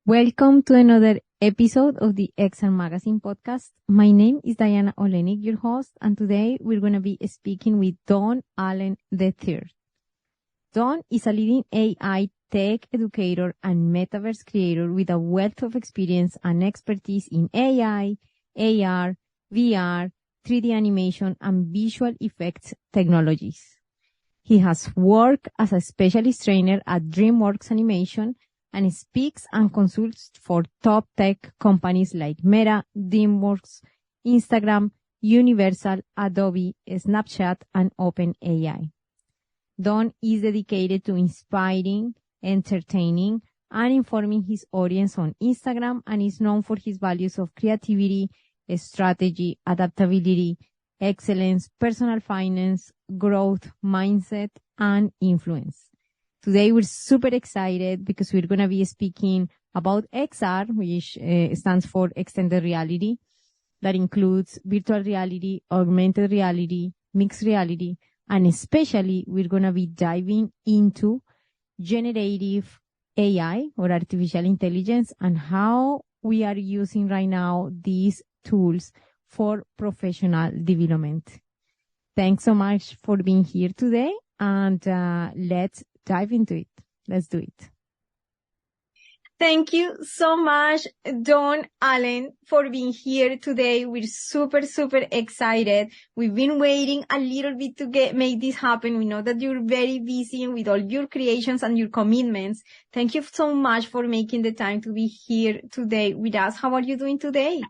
Welcome to another episode of the XR Magazine podcast. My name is Diana Olenik, your host, and today we're going to be speaking with Don Allen III. Don is a leading AI tech educator and metaverse creator with a wealth of experience and expertise in AI, AR, VR, 3D animation, and visual effects technologies. He has worked as a specialist trainer at DreamWorks Animation and speaks and consults for top tech companies like Meta, DreamWorks, Instagram, Universal, Adobe, Snapchat, and OpenAI. Don is dedicated to inspiring, entertaining, and informing his audience on Instagram and is known for his values of creativity, strategy, adaptability, excellence, personal finance, growth, mindset, and influence. Today, we're super excited because we're going to be speaking about XR, which stands for extended reality. That includes virtual reality, augmented reality, mixed reality, and especially we're going to be diving into generative AI or artificial intelligence and how we are using right now these tools for professional development. Thanks so much for being here today, and let's dive into it. Let's do it. Thank you so much, Don Allen, for being here today. We're super, super excited. We've been waiting a little bit to make this happen. We know that you're very busy with all your creations and your commitments. Thank you so much for making the time to be here today with us. How are you doing today?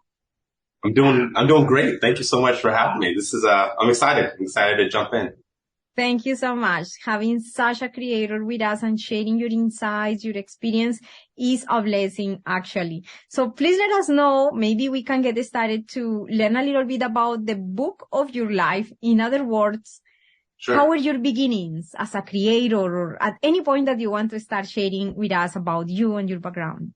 I'm doing great. Thank you so much for having me. I'm excited. I'm excited to jump in. Thank you so much. Having such a creator with us and sharing your insights, your experience is a blessing, actually. So please let us know. Maybe we can get started to learn a little bit about the book of your life. In other words, Sure. How were your beginnings as a creator, or at any point that you want to start sharing with us about you and your background?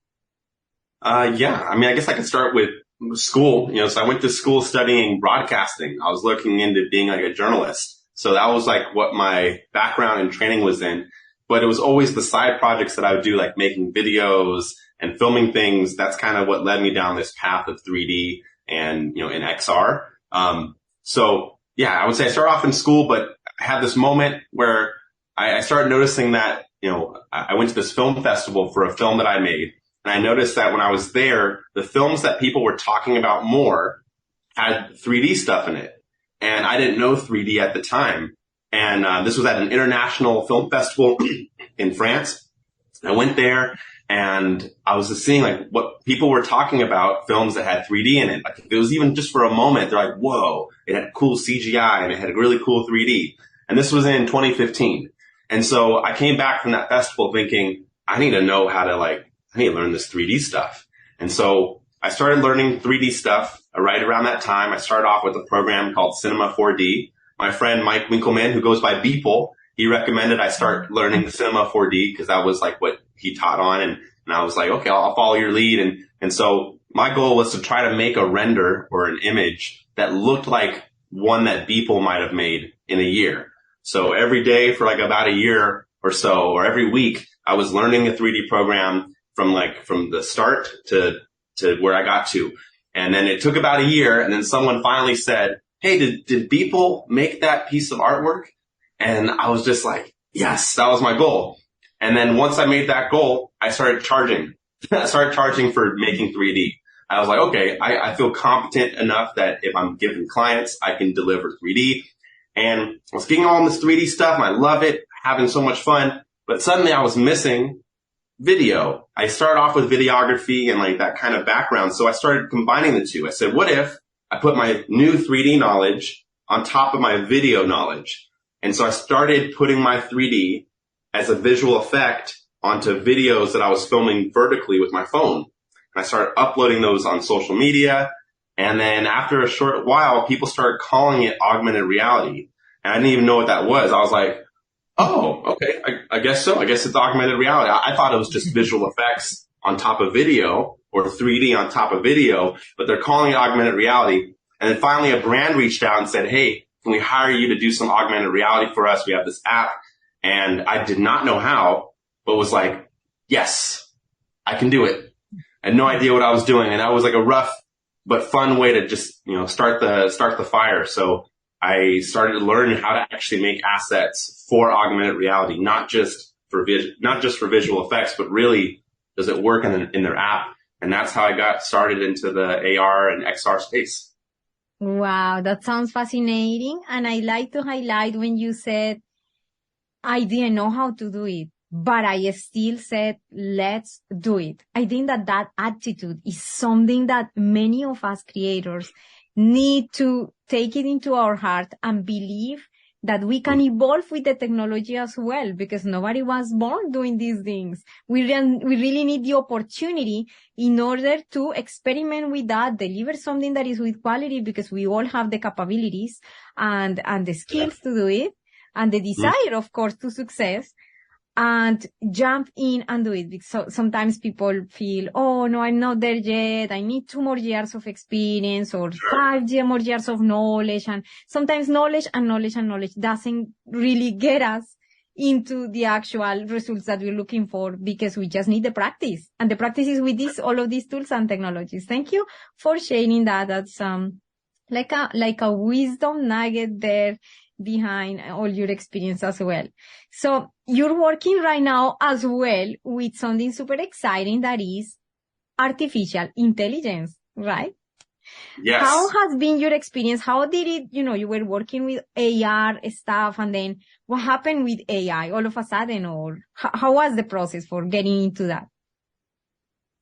I guess I could start with school. So I went to school studying broadcasting. I was looking into being like a journalist. So that was like what my background and training was in. But it was always the side projects that I would do, like making videos and filming things. That's kind of what led me down this path of 3D and, in XR. I would say I started off in school, but I had this moment where I started noticing that, I went to this film festival for a film that I made. And I noticed that when I was there, the films that people were talking about more had 3D stuff in it. And I didn't know 3D at the time. And this was at an international film festival in France. I went there and I was just seeing like what people were talking about, films that had 3D in it. Like if it was even just for a moment, they're like, whoa, it had cool CGI and it had really cool 3D. And this was in 2015. And so I came back from that festival thinking, I need to learn this 3D stuff. And so I started learning 3D stuff right around that time. I started off with a program called Cinema 4D. My friend Mike Winkleman, who goes by Beeple, he recommended I start learning Cinema 4D because that was like what he taught on. And I was like, okay, I'll follow your lead. And so my goal was to try to make a render or an image that looked like one that Beeple might have made in a year. So every day for like about a year or so, or every week, I was learning a 3D program from the start to where I got to. And then it took about a year, and then someone finally said, hey, did Beeple make that piece of artwork? And I was just like, yes, that was my goal. And then once I made that goal, I started charging. I started charging for making 3D. I was like, okay, I feel competent enough that if I'm giving clients, I can deliver 3D. And I was getting all this 3D stuff, and I love it, having so much fun. But suddenly I was missing video. I started off with videography and like that kind of background. So I started combining the two. I said, what if I put my new 3D knowledge on top of my video knowledge? And so I started putting my 3D as a visual effect onto videos that I was filming vertically with my phone. And I started uploading those on social media. And then after a short while, people started calling it augmented reality. And I didn't even know what that was. I was like, oh, okay, I guess so. I guess it's augmented reality. I thought it was just visual effects on top of video or 3D on top of video, but they're calling it augmented reality. And then finally a brand reached out and said, hey, can we hire you to do some augmented reality for us? We have this app. And I did not know how, but was like, yes, I can do it. I had no idea what I was doing. And that was like a rough but fun way to just, start the fire. So I started learning how to actually make assets for augmented reality, not just for visual effects, but really does it work in their app? And that's how I got started into the AR and XR space. Wow, that sounds fascinating. And I like to highlight when you said, I didn't know how to do it, but I still said, let's do it. I think that attitude is something that many of us creators need to take it into our heart and believe that we can evolve with the technology as well, because nobody was born doing these things. We really need the opportunity in order to experiment with that, deliver something that is with quality, because we all have the capabilities and the skills to do it, and the desire, of course, to success, and jump in and do it. Because sometimes people feel, oh no, I'm not there yet. I need 2 more years of experience, or 5 more years of knowledge. And sometimes knowledge doesn't really get us into the actual results that we're looking for, because we just need the practice. And the practice is with all of these tools and technologies. Thank you for sharing that. That's like a wisdom nugget there behind all your experience as well. So you're working right now as well with something super exciting, that is artificial intelligence, right? Yes. How has been your experience? How did it, you were working with AR stuff, and then what happened with AI all of a sudden, or how was the process for getting into that?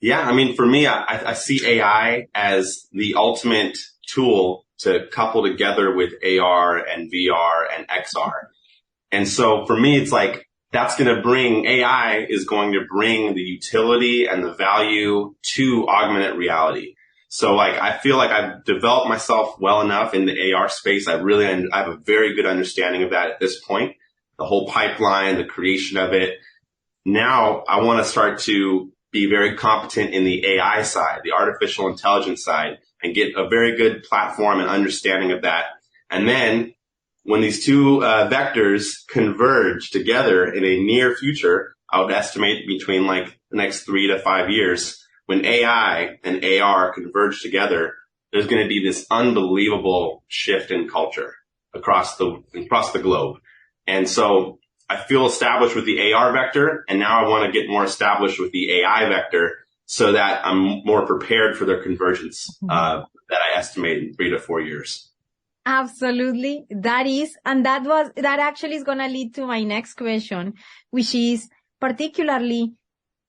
Yeah, I mean, for me, I see AI as the ultimate tool to couple together with AR and VR and XR. And so for me, it's like, AI is going to bring the utility and the value to augmented reality. So like, I feel like I've developed myself well enough in the AR space. I have a very good understanding of that at this point, the whole pipeline, the creation of it. Now I want to start to be very competent in the AI side, the artificial intelligence side, and get a very good platform and understanding of that. And then when these two vectors converge together in a near future, I would estimate between like the next 3 to 5 years, when AI and AR converge together, there's going to be this unbelievable shift in culture across the globe. And so I feel established with the AR vector, and now I want to get more established with the AI vector, so that I'm more prepared for their convergence that I estimate in 3 to 4 years. Absolutely. That actually is going to lead to my next question, which is particularly,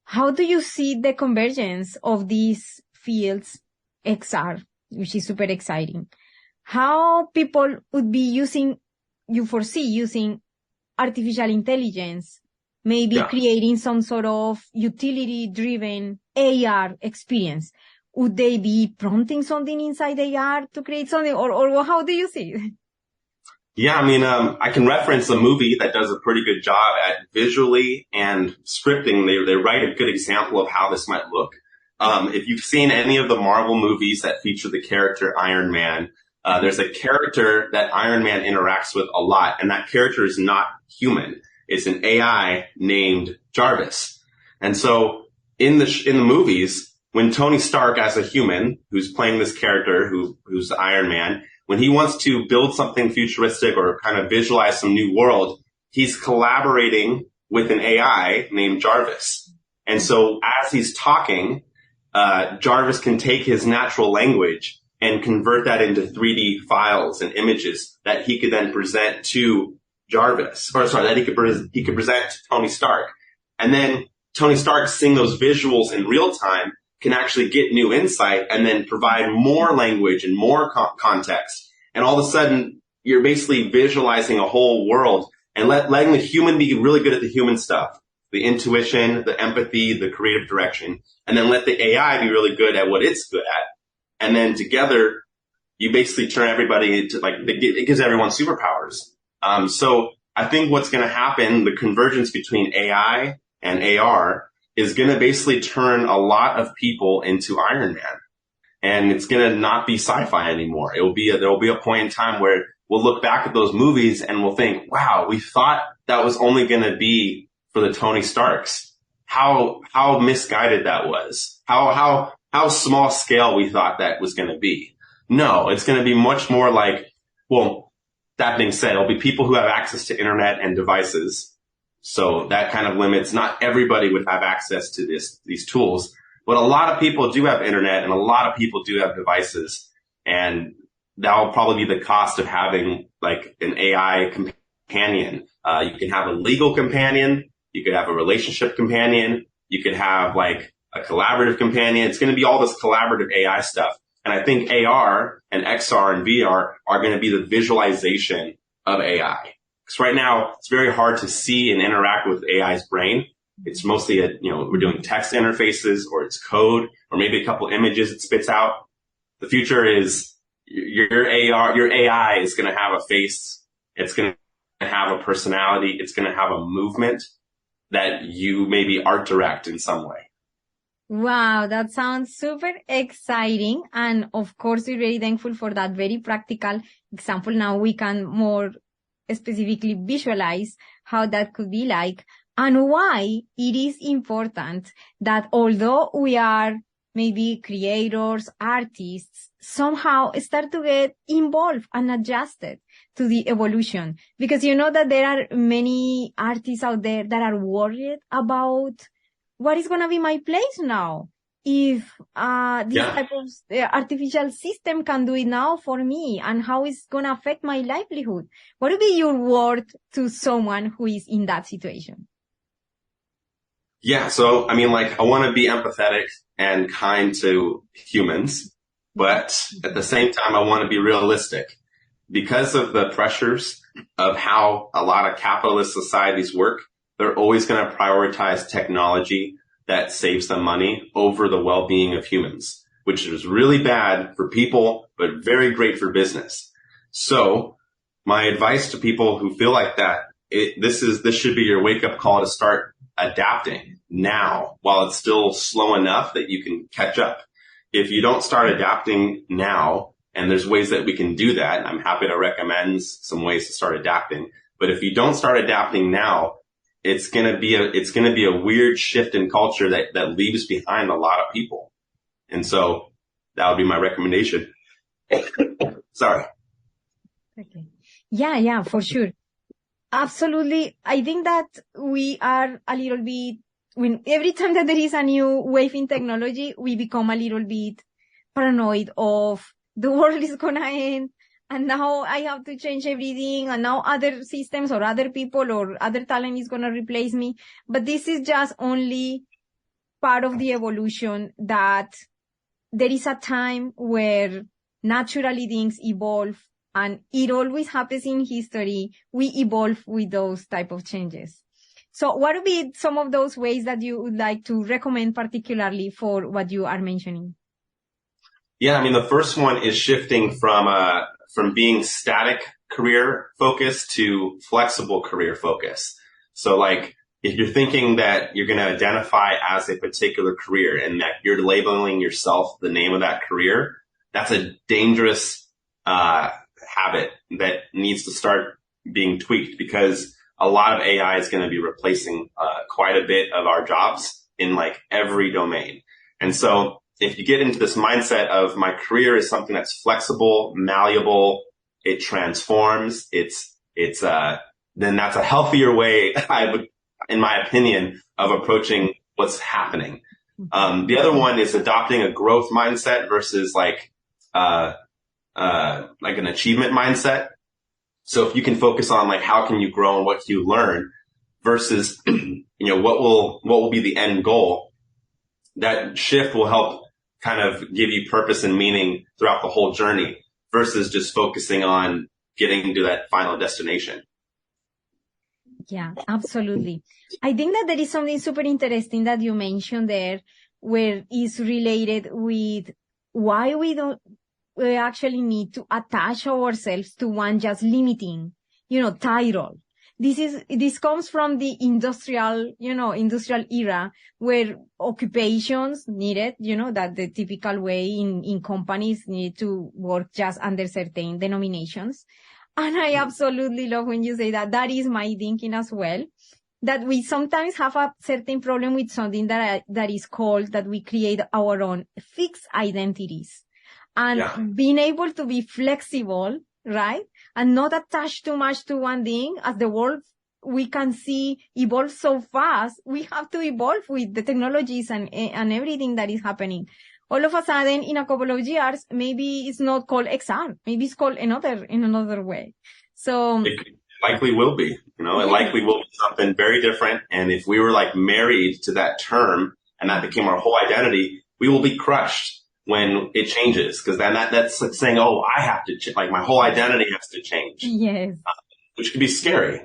how do you see the convergence of these fields, XR, which is super exciting? How people would be you foresee using artificial intelligence, maybe creating some sort of utility-driven AR experience? Would they be prompting something inside AR to create something, or how do you see it? Yeah, I mean, I can reference a movie that does a pretty good job at visually and scripting. They write a good example of how this might look. If you've seen any of the Marvel movies that feature the character Iron Man, there's a character that Iron Man interacts with a lot, and that character is not human. It's an AI named Jarvis. And so in the movies, when Tony Stark as a human who's playing this character who's Iron Man, when he wants to build something futuristic or kind of visualize some new world, he's collaborating with an AI named Jarvis. And so as he's talking, Jarvis can take his natural language and convert that into 3D files and images that he could then present to he could present to Tony Stark. And then Tony Stark, seeing those visuals in real time, can actually get new insight and then provide more language and more context. And all of a sudden, you're basically visualizing a whole world and letting the human be really good at the human stuff, the intuition, the empathy, the creative direction, and then let the AI be really good at what it's good at. And then together, you basically turn everybody into, like, it gives everyone superpowers. So I think what's going to happen, the convergence between AI and AR, is going to basically turn a lot of people into Iron Man. And it's going to not be sci-fi anymore. There'll be a point in time where we'll look back at those movies and we'll think, wow, we thought that was only going to be for the Tony Starks. how misguided that was, how small scale we thought that was going to be. No, it's going to be much more like, well, that being said, it'll be people who have access to internet and devices. So that kind of limits, not everybody would have access to these tools, but a lot of people do have internet and a lot of people do have devices. And that'll probably be the cost of having like an AI companion. You can have a legal companion. You could have a relationship companion. You could have like a collaborative companion. It's going to be all this collaborative AI stuff. And I think AR and XR and VR are going to be the visualization of AI. Because right now it's very hard to see and interact with AI's brain. It's mostly we're doing text interfaces or it's code or maybe a couple images it spits out. The future is your AI is going to have a face. It's going to have a personality. It's going to have a movement that you maybe art direct in some way. Wow, that sounds super exciting. And of course, we're very thankful for that very practical example. Now we can more specifically visualize how that could be like and why it is important that although we are maybe creators, artists, somehow start to get involved and adjusted to the evolution. Because you know that there are many artists out there that are worried about what is going to be my place now if this type of artificial system can do it now for me, and how it's going to affect my livelihood. What would be your word to someone who is in that situation? Yeah, so I mean, like, I want to be empathetic and kind to humans, but at the same time, I want to be realistic. Because of the pressures of how a lot of capitalist societies work, they're always going to prioritize technology that saves them money over the well-being of humans, which is really bad for people, but very great for business. So my advice to people who feel like that, this should be your wake-up call to start adapting now while it's still slow enough that you can catch up. If you don't start adapting now, and there's ways that we can do that, I'm happy to recommend some ways to start adapting. But if you don't start adapting now, it's gonna be a weird shift in culture that leaves behind a lot of people. And so that would be my recommendation. Sorry. Okay. Yeah, for sure. Absolutely. I think that we are a little bit, every time that there is a new wave in technology, we become a little bit paranoid of the world is gonna end, and now I have to change everything, and now other systems or other people or other talent is gonna replace me. But this is just only part of the evolution, that there is a time where naturally things evolve, and it always happens in history. We evolve with those type of changes. So what would be some of those ways that you would like to recommend particularly for what you are mentioning? Yeah, I mean, the first one is shifting from being static career focus to flexible career focus. So like, if you're thinking that you're going to identify as a particular career and that you're labeling yourself the name of that career, that's a dangerous habit that needs to start being tweaked, because a lot of AI is going to be replacing quite a bit of our jobs in like every domain. And so if you get into this mindset of my career is something that's flexible, malleable, it transforms, then that's a healthier way, in my opinion, of approaching what's happening. The other one is adopting a growth mindset versus like an achievement mindset. So if you can focus on like, how can you grow and what can you learn versus, what will be the end goal, that shift will help kind of give you purpose and meaning throughout the whole journey versus just focusing on getting to that final destination. Yeah, absolutely. I think that there is something super interesting that you mentioned there, where is related with why we actually need to attach ourselves to one just limiting, title. This comes from the industrial era, where occupations needed, that the typical way in companies need to work just under certain denominations. And I absolutely love when you say that. That is my thinking as well. that we sometimes have a certain problem with something that is called that we create our own fixed identities, and being able to be flexible, right? And not attached too much to one thing. As the world we can see evolve so fast, we have to evolve with the technologies and everything that is happening. All of a sudden, in a couple of years, maybe it's not called XR. Maybe it's called in another way. So it likely will be, it likely will be something very different. And if we were like married to that term and that became our whole identity, we will be crushed when it changes. Cause then that's like saying, oh, I have to, like my whole identity has to change. Yes. Which can be scary,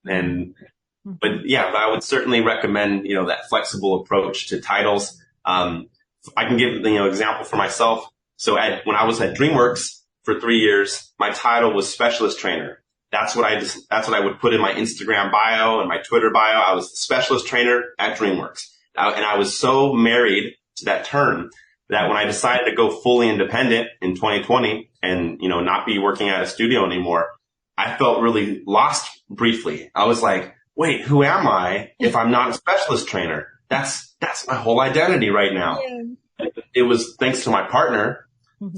but yeah, I would certainly recommend, that flexible approach to titles. I can give, example for myself. So when I was at DreamWorks for 3 years, my title was specialist trainer. That's what I would put in my Instagram bio and my Twitter bio. I was the specialist trainer at DreamWorks. And I was so married to that term that when I decided to go fully independent in 2020 and, not be working at a studio anymore, I felt really lost briefly. I was like, wait, who am I if I'm not a specialist trainer? That's my whole identity right now. Yeah. It was thanks to my partner,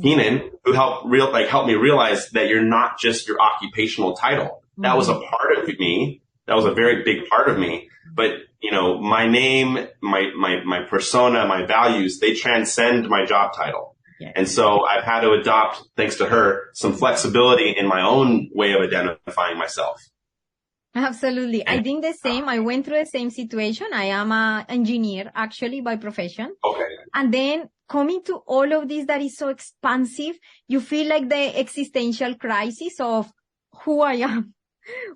Keenan, who helped me realize that you're not just your occupational title. That was a part of me. That was a very big part of me. But, my name, my persona, my values, they transcend my job title. Yeah. And so I've had to adopt, thanks to her, some flexibility in my own way of identifying myself. Absolutely. I think the same. I went through the same situation. I am an engineer, actually, by profession. Okay. And then coming to all of this that is so expansive, you feel like the existential crisis of who I am.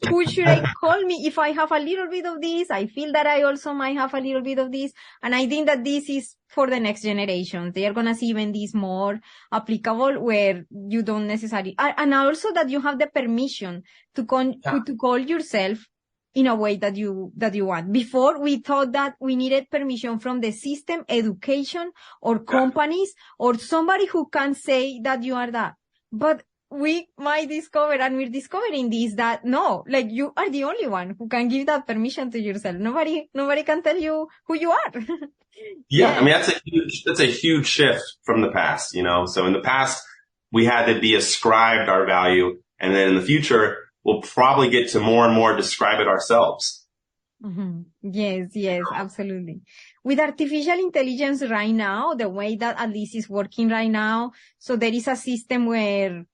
Who should I call me if I have a little bit of this? I feel that I also might have a little bit of this. And I think that this is for the next generation. They are going to see even this more applicable where you don't necessarily, and also that you have the permission to call yourself in a way that you want. Before we thought that we needed permission from the system, education, or companies, or somebody who can say that you are that. But we might discover, and we're discovering this, that no, like you are the only one who can give that permission to yourself. Nobody can tell you who you are. Yeah. I mean, that's a huge shift from the past, So in the past, we had to be ascribed our value. And then in the future, we'll probably get to more and more describe it ourselves. Mm-hmm. Yes, absolutely. With artificial intelligence right now, the way that at least is working right now, so there is a system where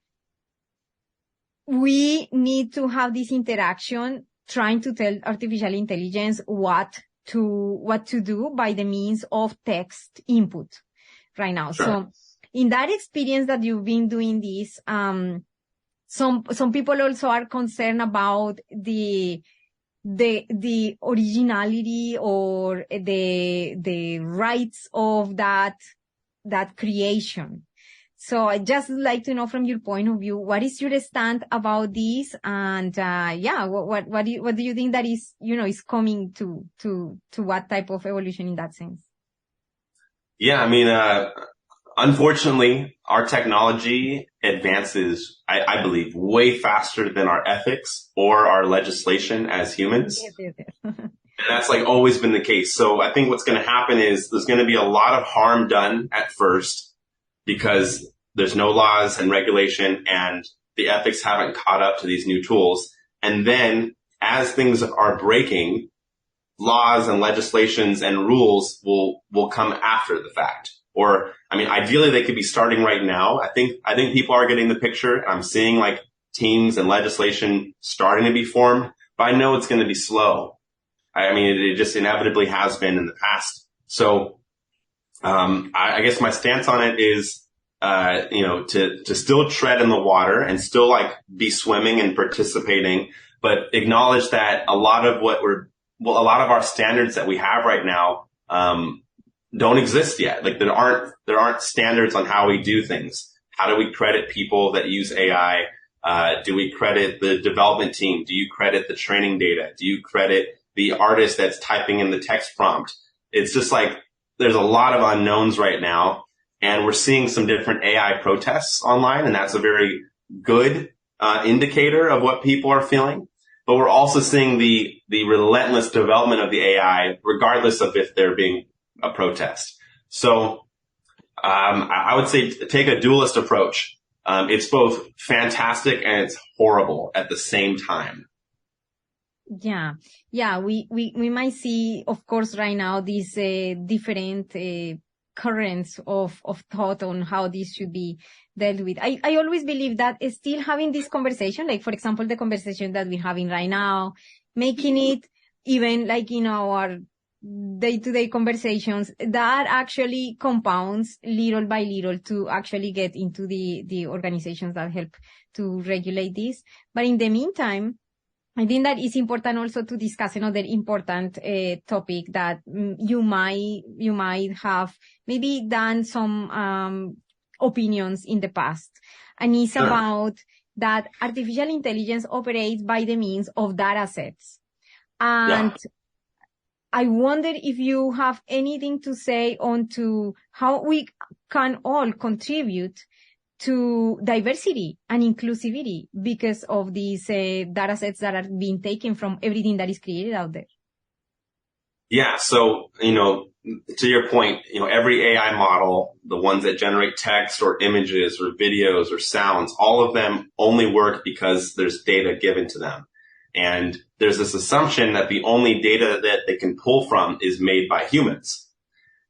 we need to have this interaction trying to tell artificial intelligence what to do by the means of text input right now. Sure. So in that experience that you've been doing this, some people also are concerned about the originality or the rights of that creation. So I just like to know from your point of view, what is your stand about this? And, what do you think that is, is coming to what type of evolution in that sense? Yeah. I mean, unfortunately, our technology advances, I believe, way faster than our ethics or our legislation as humans. Yes. And that's like always been the case. So I think what's going to happen is there's going to be a lot of harm done at first because there's no laws and regulation and the ethics haven't caught up to these new tools. And then as things are breaking, laws and legislations and rules will come after the fact. Or, I mean, ideally they could be starting right now. I think people are getting the picture. I'm seeing like teams and legislation starting to be formed, but I know it's going to be slow. I mean, it just inevitably has been in the past. So, I guess my stance on it is, to still tread in the water and still like be swimming and participating, but acknowledge that a lot of our standards that we have right now, don't exist yet. Like there aren't standards on how we do things. How do we credit people that use AI? Do we credit the development team? Do you credit the training data? Do you credit the artist that's typing in the text prompt? It's just like, there's a lot of unknowns right now. And we're seeing some different AI protests online, and that's a very good indicator of what people are feeling. but we're also seeing the relentless development of the AI, regardless of if they're being a protest. So, I would say take a dualist approach. It's both fantastic and it's horrible at the same time. Yeah. Yeah. We might see, of course, right now, these, different, currents of thought on how this should be dealt with. I always believe that still having this conversation, like, for example, the conversation that we're having right now, making it even like in our day-to-day conversations, that actually compounds little by little to actually get into the organizations that help to regulate this. But in the meantime, I think that it's important also to discuss another important topic that you might have maybe done some opinions in the past, and it's Sure. about that artificial intelligence operates by the means of data sets. And Yeah. I wonder if you have anything to say on to how we can all contribute to diversity and inclusivity because of these data sets that are being taken from everything that is created out there. Yeah. So, to your point, every AI model, the ones that generate text or images or videos or sounds, all of them only work because there's data given to them. And there's this assumption that the only data that they can pull from is made by humans.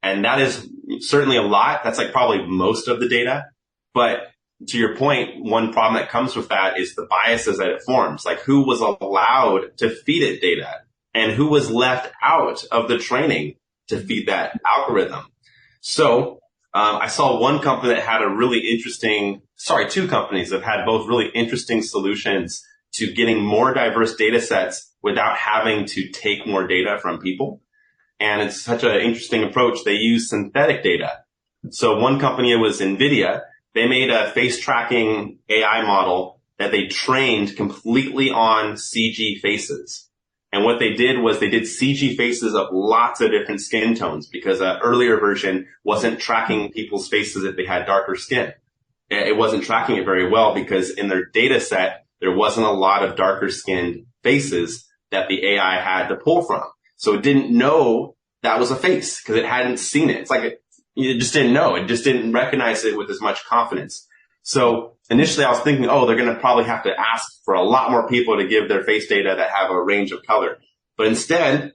And that is certainly a lot. That's like probably most of the data. But to your point, one problem that comes with that is the biases that it forms. Like, who was allowed to feed it data and who was left out of the training to feed that algorithm. So I saw one company that had two companies that had both really interesting solutions to getting more diverse data sets without having to take more data from people. And it's such an interesting approach. They use synthetic data. So one company was NVIDIA. They made a face tracking AI model that they trained completely on CG faces. And what they did was they did CG faces of lots of different skin tones because an earlier version wasn't tracking people's faces if they had darker skin. It wasn't tracking it very well because in their data set, there wasn't a lot of darker skinned faces that the AI had to pull from. So it didn't know that was a face because it hadn't seen it. It's like it just didn't know. It just didn't recognize it with as much confidence. So initially I was thinking, they're going to probably have to ask for a lot more people to give their face data that have a range of color. But instead,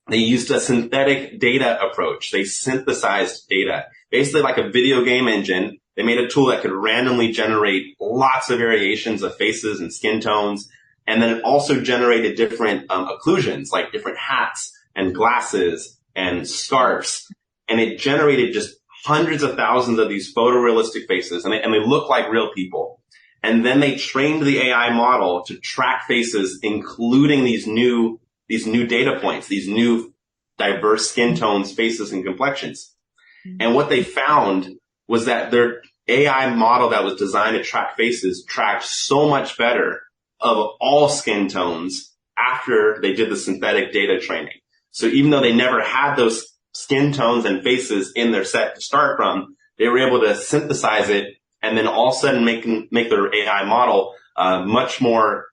they used a synthetic data approach. They synthesized data, basically like a video game engine. They made a tool that could randomly generate lots of variations of faces and skin tones. And then it also generated different occlusions, like different hats and glasses and scarves. And it generated just hundreds of thousands of these photorealistic faces, and they look like real people. And then they trained the AI model to track faces, including these new data points, these new diverse skin tones, faces, and complexions. And what they found was that their AI model that was designed to track faces tracked so much better of all skin tones after they did the synthetic data training. So even though they never had those skin tones and faces in their set to start from, they were able to synthesize it and then all of a sudden make their AI model much more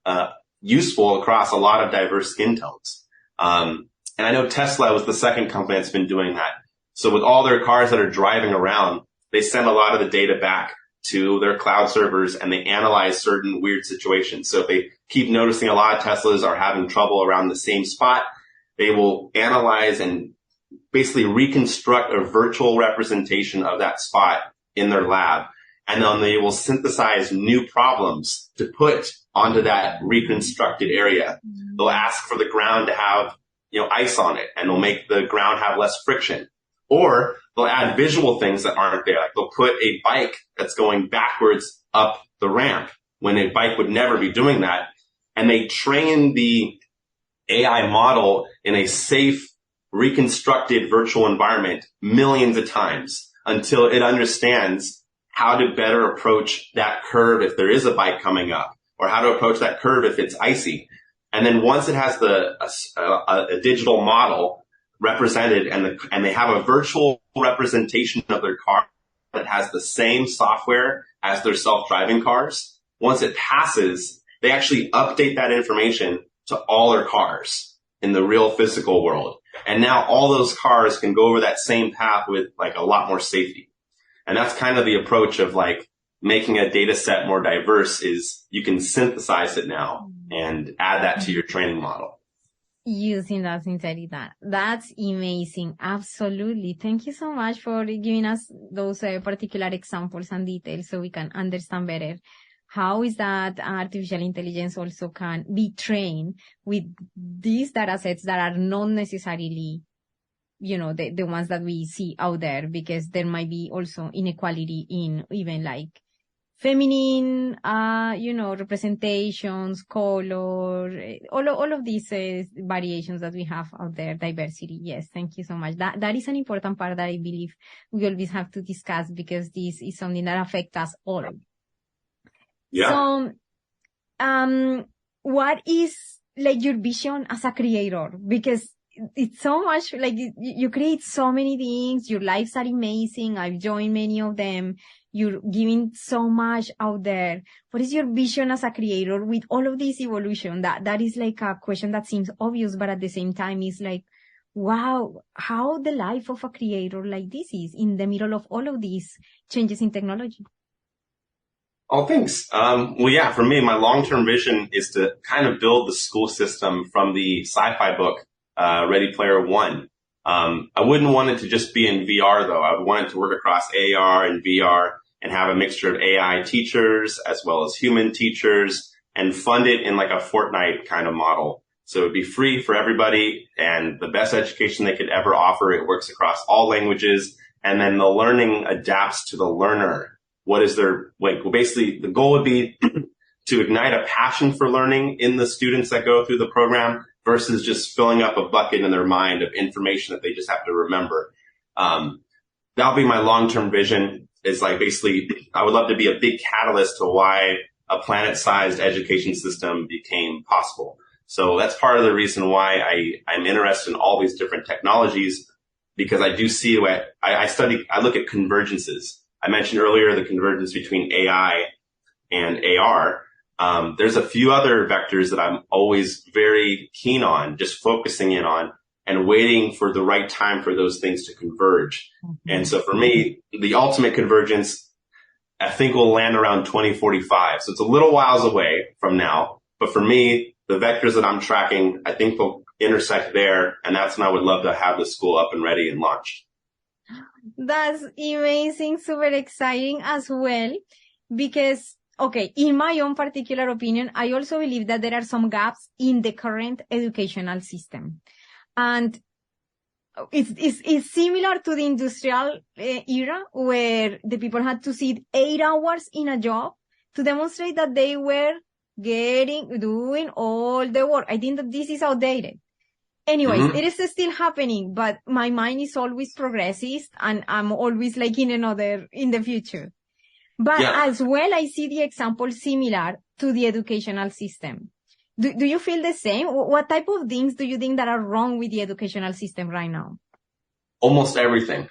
useful across a lot of diverse skin tones. And I know Tesla was the second company that's been doing that. So with all their cars that are driving around, they send a lot of the data back to their cloud servers and they analyze certain weird situations. So if they keep noticing a lot of Teslas are having trouble around the same spot, they will analyze and basically reconstruct a virtual representation of that spot in their lab. And then they will synthesize new problems to put onto that reconstructed area. They'll ask for the ground to have, ice on it, and they'll make the ground have less friction. Or they'll add visual things that aren't there. Like they'll put a bike that's going backwards up the ramp when a bike would never be doing that. And they train the AI model in a safe, reconstructed virtual environment millions of times until it understands how to better approach that curve if there is a bike coming up, or how to approach that curve if it's icy. And then once it has a digital model represented and they have a virtual representation of their car that has the same software as their self-driving cars, once it passes, they actually update that information to all their cars in the real physical world. And now all those cars can go over that same path with like a lot more safety. And that's kind of the approach of like making a data set more diverse is you can synthesize it now and add that to your training model. Using that sincerity, that's amazing. Absolutely. Thank you so much for giving us those particular examples and details so we can understand better how is that artificial intelligence also can be trained with these data sets that are not necessarily, the ones that we see out there, because there might be also inequality in even like feminine, representations, color, all of these variations that we have out there, diversity. Yes, thank you so much. That is an important part that I believe we always have to discuss because this is something that affects us all. Yeah. So, what is like your vision as a creator? Because it's so much like you create so many things. Your lives are amazing. I've joined many of them. You're giving so much out there. What is your vision as a creator with all of this evolution? That is like a question that seems obvious, but at the same time is like, wow, how the life of a creator like this is in the middle of all of these changes in technology. Oh, thanks. Well, yeah, for me, my long-term vision is to kind of build the school system from the sci-fi book, Ready Player One. I wouldn't want it to just be in VR though. I would want it to work across AR and VR and have a mixture of AI teachers as well as human teachers and fund it in like a Fortnite kind of model. So it'd be free for everybody and the best education they could ever offer. It works across all languages and then the learning adapts to the learner. What is their, like, well, basically the goal would be to ignite a passion for learning in the students that go through the program versus just filling up a bucket in their mind of information that they just have to remember. That'll be my long-term vision is like basically I would love to be a big catalyst to why a planet-sized education system became possible. So that's part of the reason why I'm interested in all these different technologies because I do see what I look at convergences. I mentioned earlier the convergence between AI and AR. There's a few other vectors that I'm always very keen on, just focusing in on and waiting for the right time for those things to converge. Mm-hmm. And so for me, the ultimate convergence, I think will land around 2045. So it's a little whiles away from now. But for me, the vectors that I'm tracking, I think they'll intersect there. And that's when I would love to have the school up and ready and launched. That's amazing, super exciting as well, because, okay, in my own particular opinion, I also believe that there are some gaps in the current educational system. And it's similar to the industrial era where the people had to sit 8 hours in a job to demonstrate that they were doing all the work. I think that this is outdated. Anyways, mm-hmm. It is still happening, but my mind is always progressist and I'm always like in the future. But as well, I see the example similar to the educational system. Do you feel the same? What type of things do you think that are wrong with the educational system right now? Almost everything.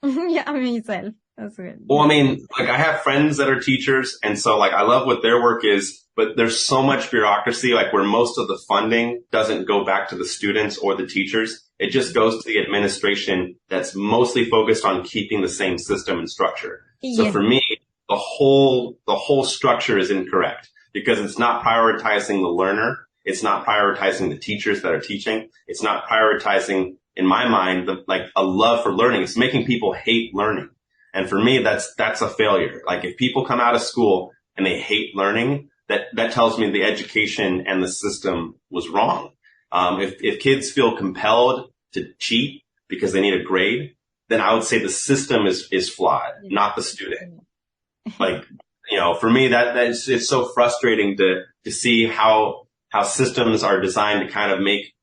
Yeah, myself as well. Well, I mean, like I have friends that are teachers and so like I love what their work is, but there's so much bureaucracy, like where most of the funding doesn't go back to the students or the teachers. It just goes to the administration that's mostly focused on keeping the same system and structure. Yeah. So for me, the whole structure is incorrect because it's not prioritizing the learner. It's not prioritizing the teachers that are teaching. It's not prioritizing, in my mind, like a love for learning. It's making people hate learning. And for me, that's a failure. Like if people come out of school and they hate learning, that tells me the education and the system was wrong. If kids feel compelled to cheat because they need a grade, then I would say the system is flawed, not the student. Like, for me, it's so frustrating to see how systems are designed to kind of make,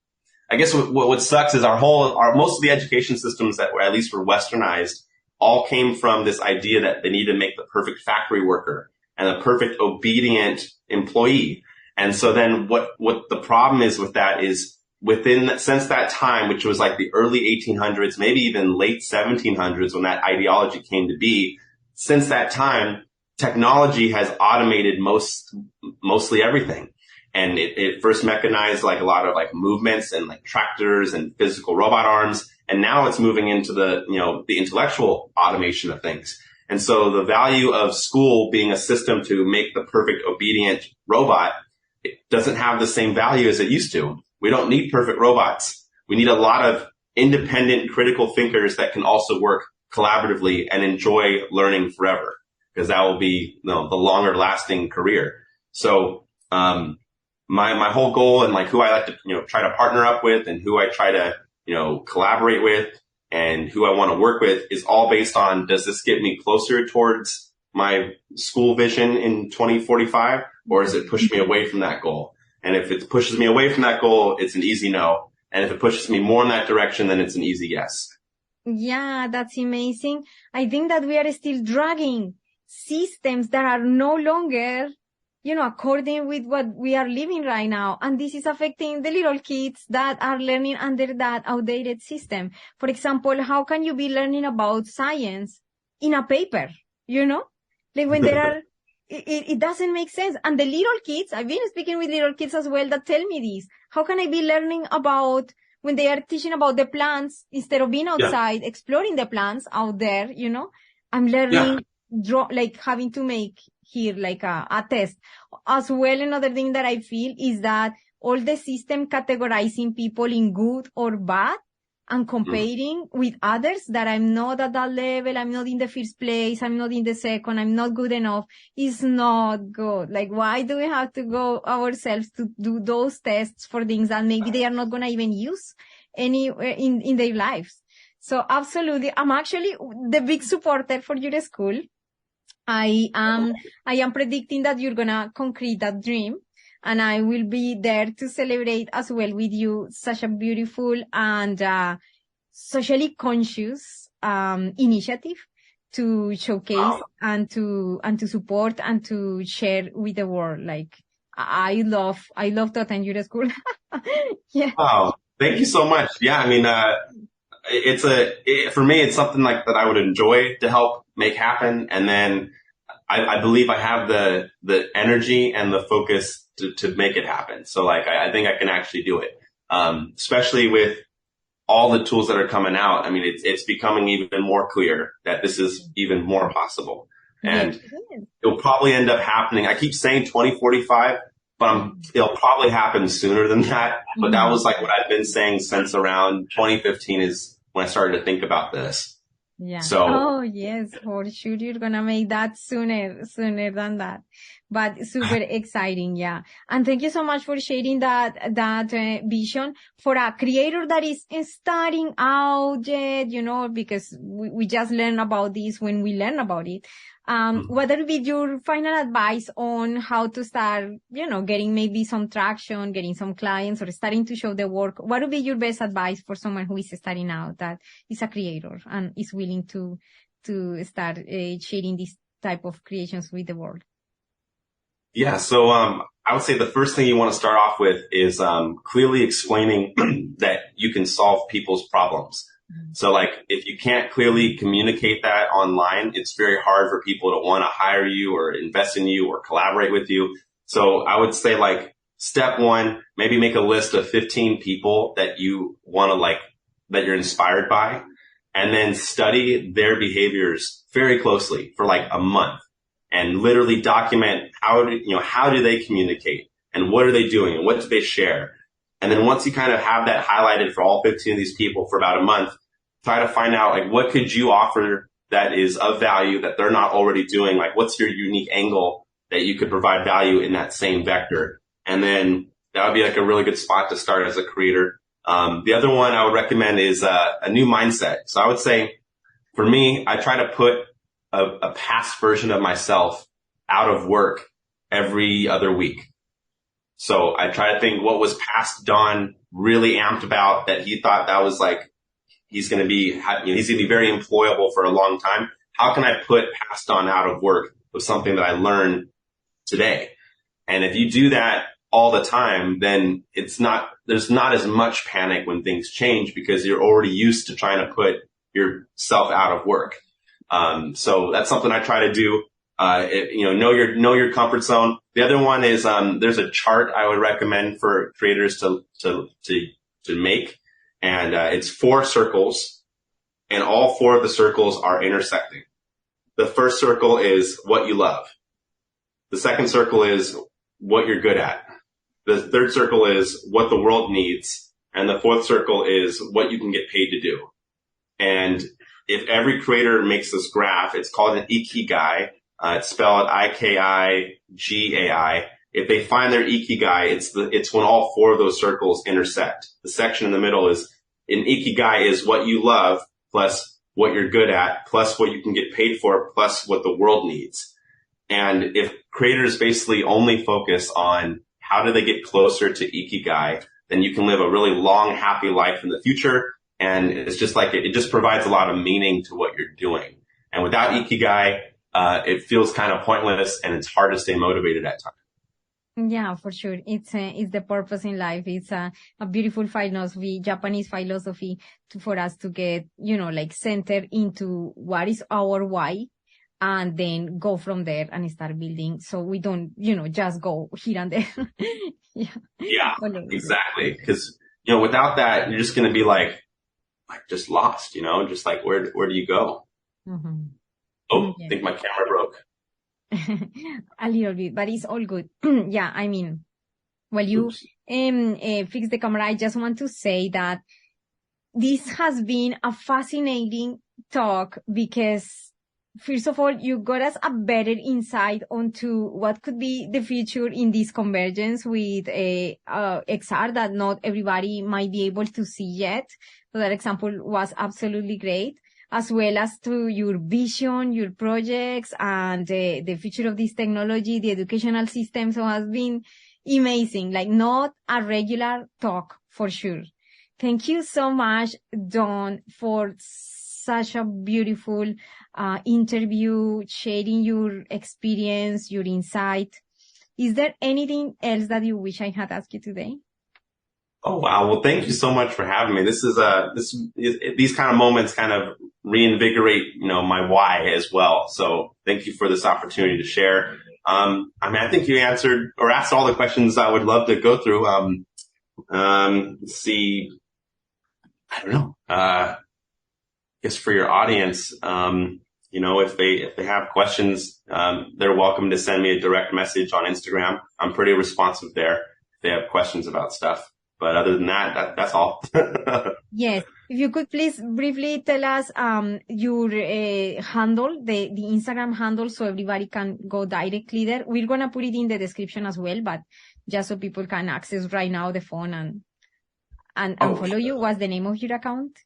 I guess what sucks is most of the education systems that at least were westernized all came from this idea that they need to make the perfect factory worker and the perfect obedient employee. And so then what the problem is with that is since that time, which was like the early 1800s, maybe even late 1700s when that ideology came to be, since that time, technology has automated mostly everything. And it first mechanized like a lot of like movements and like tractors and physical robot arms. And now it's moving into the intellectual automation of things. And so the value of school being a system to make the perfect obedient robot, it doesn't have the same value as it used to. We don't need perfect robots. We need a lot of independent critical thinkers that can also work collaboratively and enjoy learning forever, because that will be, the longer lasting career. So, my whole goal and like who I like to, try to partner up with and who I try to, collaborate with and who I want to work with is all based on, does this get me closer towards my school vision in 2045, or does it push me away from that goal? And if it pushes me away from that goal, it's an easy no. And if it pushes me more in that direction, then it's an easy yes. Yeah, that's amazing. I think that we are still dragging systems that are no longer, according with what we are living right now. And this is affecting the little kids that are learning under that outdated system. For example, how can you be learning about science in a paper, Like when there are, it doesn't make sense. And the little kids, I've been speaking with little kids as well that tell me this. How can I be learning about when they are teaching about the plants instead of being outside, exploring the plants out there, I'm learning, like having to make here like a test. As well, another thing that I feel is that all the system categorizing people in good or bad and comparing with others that I'm not at that level, I'm not in the first place, I'm not in the second, I'm not good enough, is not good. Like, why do we have to go ourselves to do those tests for things that maybe they are not going to even use in their lives? So absolutely, I'm actually the big supporter for your school. I am predicting that you're going to concrete that dream. And I will be there to celebrate as well with you such a beautiful and socially conscious initiative to showcase and to support and to share with the world. Like I love to attend your school. Yeah. Wow. Thank you so much. Yeah. I mean, for me, it's something like that I would enjoy to help make happen. And then I believe I have the energy and the focus to make it happen. So like, I think I can actually do it. Especially with all the tools that are coming out. I mean, it's becoming even more clear that this is even more possible. And it'll probably end up happening. I keep saying 2045, but it'll probably happen sooner than that. But that was like what I've been saying since around 2015 is when I started to think about this. Yeah. So, yes, for sure. You're going to make that sooner than that. But super exciting. Yeah. And thank you so much for sharing that vision for a creator that is starting out yet, because we just learn about this when we learn about it. What would be your final advice on how to start, getting maybe some traction, getting some clients or starting to show the work? What would be your best advice for someone who is starting out that is a creator and is willing to start sharing this type of creations with the world? Yeah. So, I would say the first thing you want to start off with is, clearly explaining that you can solve people's problems. So like, if you can't clearly communicate that online, it's very hard for people to want to hire you or invest in you or collaborate with you. So I would say like step one, maybe make a list of 15 people that you want to that you're inspired by, and then study their behaviors very closely for like a month and literally document how do they communicate and what are they doing and what do they share? And then once you kind of have that highlighted for all 15 of these people for about a month, try to find out like what could you offer that is of value that they're not already doing? Like what's your unique angle that you could provide value in that same vector? And then that would be like a really good spot to start as a creator. The other one I would recommend is a new mindset. So I would say for me, I try to put a past version of myself out of work every other week. So I try to think what was past Don really amped about that he thought that was like, he's going to be very employable for a long time. How can I put past Don out of work with something that I learned today? And if you do that all the time, then there's not as much panic when things change because you're already used to trying to put yourself out of work. So that's something I try to do. Know your comfort zone. The other one is, there's a chart I would recommend for creators to make. And, it's 4 circles, and all 4 of the circles are intersecting. The first circle is what you love. The second circle is what you're good at. The third circle is what the world needs. And the fourth circle is what you can get paid to do. And if every creator makes this graph, it's called an ikigai. It's spelled Ikigai. If they find their ikigai, it's when all 4 of those circles intersect. The section in the middle is, an ikigai is what you love plus what you're good at plus what you can get paid for plus what the world needs. And if creators basically only focus on how do they get closer to ikigai, then you can live a really long, happy life in the future. And it's just like it just provides a lot of meaning to what you're doing. And without ikigai, it feels kind of pointless and it's hard to stay motivated at times. Yeah, for sure. It's the purpose in life. It's a beautiful philosophy, Japanese philosophy for us to get, like centered into what is our why, and then go from there and start building. So we don't, just go here and there. Yeah, exactly. Because, without that, you're just going to be like just lost, just like where do you go? Mm-hmm. Oh, I think my camera broke. A little bit, but it's all good. Yeah, I mean, while you fix the camera, I just want to say that this has been a fascinating talk because, first of all, you got us a better insight onto what could be the future in this convergence with XR that not everybody might be able to see yet. So that example was absolutely great, as well as to your vision, your projects, and the future of this technology, the educational system. So it has been amazing, like not a regular talk for sure. Thank you so much, Dawn, for such a beautiful interview, sharing your experience, your insight. Is there anything else that you wish I had asked you today? Oh, wow. Well, thank you so much for having me. These kind of moments kind of reinvigorate, my why as well. So thank you for this opportunity to share. I think you answered or asked all the questions I would love to go through. Let's see. I don't know. I guess for your audience, if they have questions, they're welcome to send me a direct message on Instagram. I'm pretty responsive there if they have questions about stuff. But other than that's all. Yes. If you could please briefly tell us your handle, the Instagram handle, so everybody can go directly there. We're going to put it in the description as well, but just so people can access right now the phone and follow you. What's the name of your account?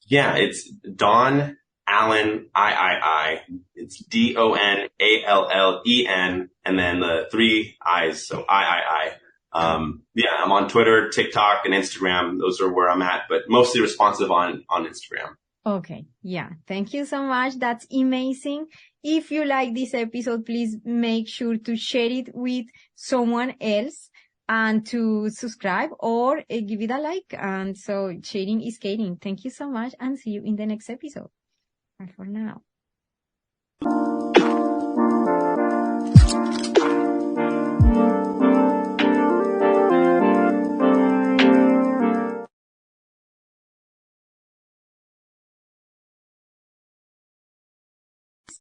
Yeah, it's Don Allen III. It's DONALLEN and then the 3 I's, so III. I'm on Twitter, TikTok, and Instagram. Those are where I'm at, but mostly responsive on Instagram. Okay. Yeah. Thank you so much. That's amazing. If you like this episode, please make sure to share it with someone else and to subscribe or give it a like. And so sharing is caring. Thank you so much and see you in the next episode. Bye for now.